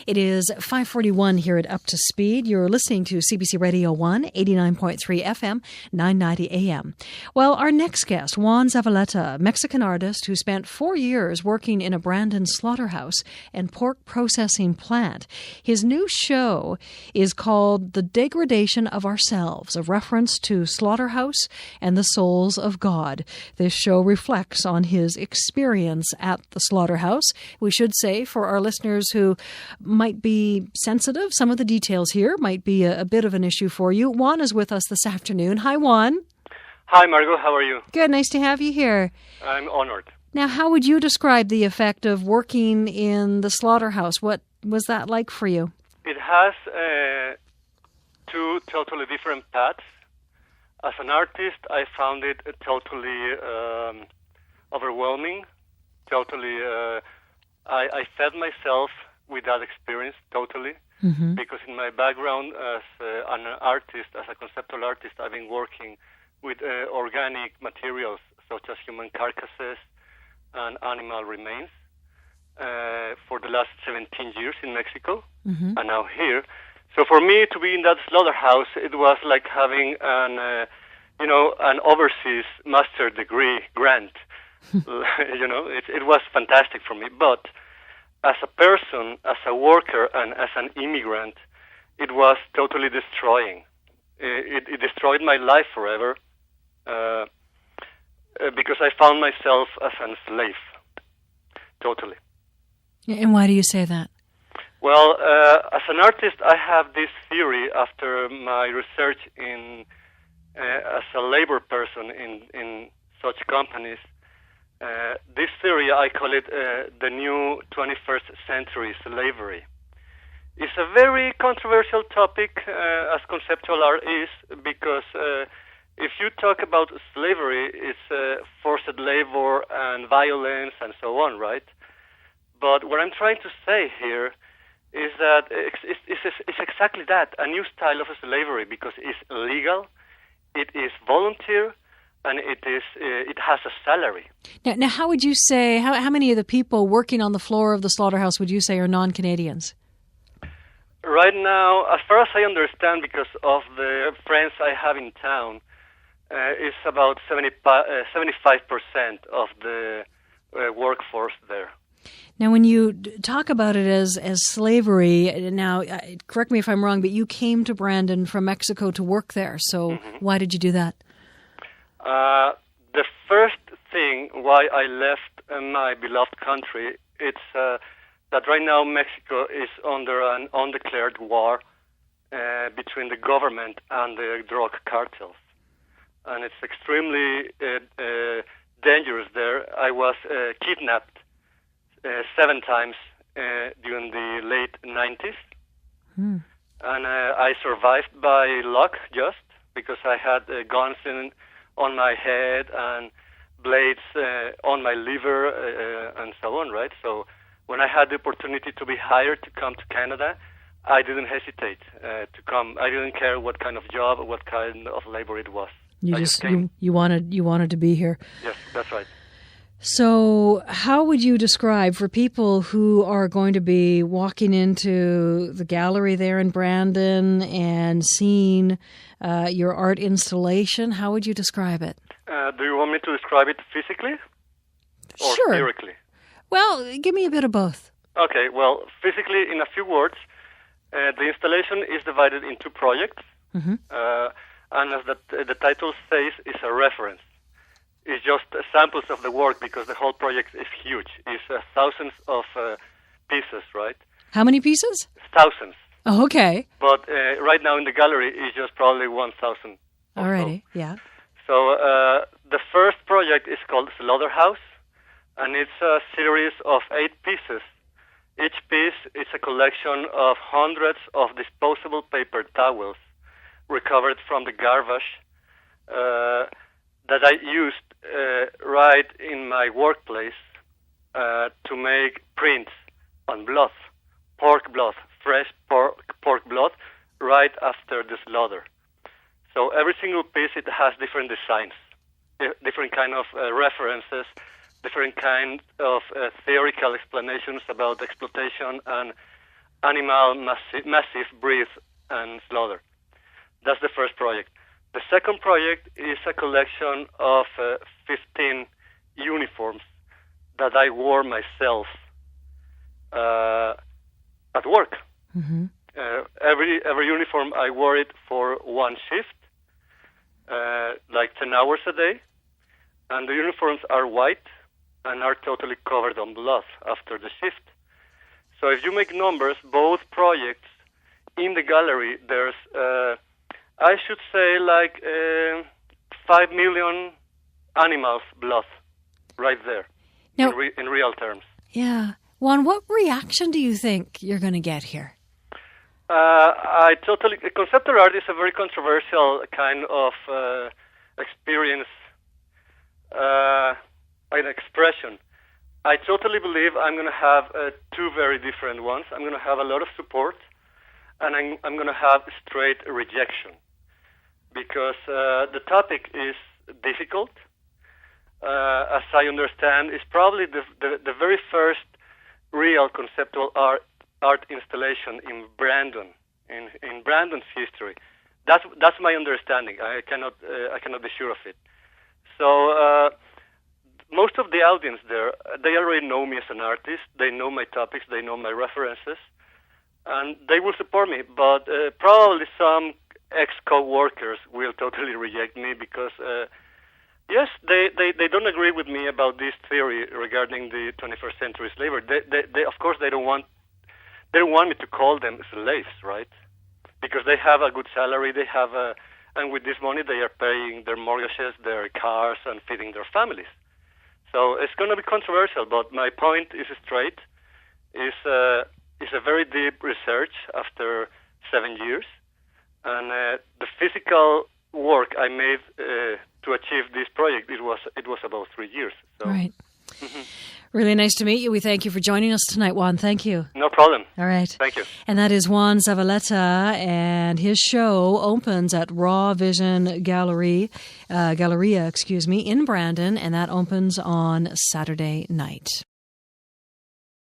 It is 5:41 here at Up to Speed. You're listening to CBC Radio 1, 89.3 FM, 990 AM. Well, our next guest, Juan Zavaleta, Mexican artist who spent 4 years working in a Brandon slaughterhouse and pork processing plant. His new show is called The Degradation of Ourselves, a reference to slaughterhouse and the souls of God. This show reflects on his experience at the slaughterhouse. We should say, for our listeners who might be sensitive, some of the details here might be a bit of an issue for you. Juan is with us this afternoon. Hi, Juan. Hi, Margot. How are you? Good. Nice to have you here. I'm honored. Now, how would you describe the effect of working in the slaughterhouse? What was that like for you? It has two totally different paths. As an artist, I found it totally overwhelming. Totally, I fed myself with that experience totally, because in my background as an artist, as a conceptual artist, I've been working with organic materials such as human carcasses and animal remains for the last 17 years in Mexico, and now here. So for me to be in that slaughterhouse, it was like having an overseas master degree grant. It was fantastic for me. But as a person, as a worker, and as an immigrant, it was totally destroying. It destroyed my life forever because I found myself as a slave, totally. And why do you say that? Well, as an artist, I have this theory after my research as a labor person in such companies. This theory, I call it the new 21st century slavery. It's a very controversial topic, as conceptual art is, because if you talk about slavery, it's forced labor and violence and so on, right? But what I'm trying to say here is that it's exactly that, a new style of slavery, because it's illegal, it is volunteer, and it has a salary. Now, how would you say, how many of the people working on the floor of the slaughterhouse would you say are non-Canadians? Right now, as far as I understand, because of the friends I have in town, it's about 75% of the workforce there. Now, when you talk about it as slavery, now, correct me if I'm wrong, but you came to Brandon from Mexico to work there. So why did you do that? The first thing why I left my beloved country, it's that right now Mexico is under an undeclared war between the government and the drug cartels. And it's extremely dangerous there. I was kidnapped 7 times during the late 90s. And I survived by luck, just because I had guns on my head and blades on my liver and so on, right? So when I had the opportunity to be hired to come to Canada, I didn't hesitate to come. I didn't care what kind of job or what kind of labor it was. You wanted to be here. Yes, that's right. So how would you describe, for people who are going to be walking into the gallery there in Brandon and seeing your art installation, how would you describe it? Do you want me to describe it physically or Sure. theorically? Well, give me a bit of both. Okay, well, physically, in a few words, the installation is divided into projects, and as the title says, it's a reference. It's just samples of the work, because the whole project is huge. It's thousands of pieces, right? How many pieces? Thousands. Oh, okay. But right now in the gallery is just probably 1,000. Alrighty, yeah. So the first project is called Slaughterhouse, and it's a series of 8 pieces. Each piece is a collection of hundreds of disposable paper towels recovered from the garbage that I used right in my workplace to make prints on blood, pork blood, fresh pork blood, right after the slaughter. So every single piece, it has different designs, different kind of references, different kind of theoretical explanations about exploitation and animal massive breed and slaughter. That's the first project. The second project is a collection of 15 uniforms that I wore myself at work. Mm-hmm. Every uniform, I wore it for one shift, like 10 hours a day. And the uniforms are white and are totally covered on blood after the shift. So if you make numbers, both projects in the gallery, there's, I should say, like 5 million animals' blood right there, now, in real terms. Yeah. Juan, what reaction do you think you're going to get here? Conceptual art is a very controversial kind of experience, an expression. I totally believe I'm going to have two very different ones. I'm going to have a lot of support, and I'm going to have straight rejection, because the topic is difficult. As I understand, it's probably the very first real conceptual art installation in Brandon, in Brandon's history. That's my understanding. I cannot be sure of it. So most of the audience there, they already know me as an artist. They know my topics. They know my references, and they will support me. But probably some ex-co-workers will totally reject me because, yes, they don't agree with me about this theory regarding the 21st century slavery. They of course they don't want me to call them slaves, right? Because they have a good salary. They have and with this money they are paying their mortgages, their cars, and feeding their families. So it's going to be controversial, but my point is straight. It's a very deep research after 7 years, and the physical work I made to achieve this project, it was about 3 years. So. Right. Mm-hmm. Really nice to meet you. We thank you for joining us tonight, Juan. Thank you. No problem. All right. Thank you. And that is Juan Zavaleta, and his show opens at Raw Vision Galleria, in Brandon, and that opens on Saturday night.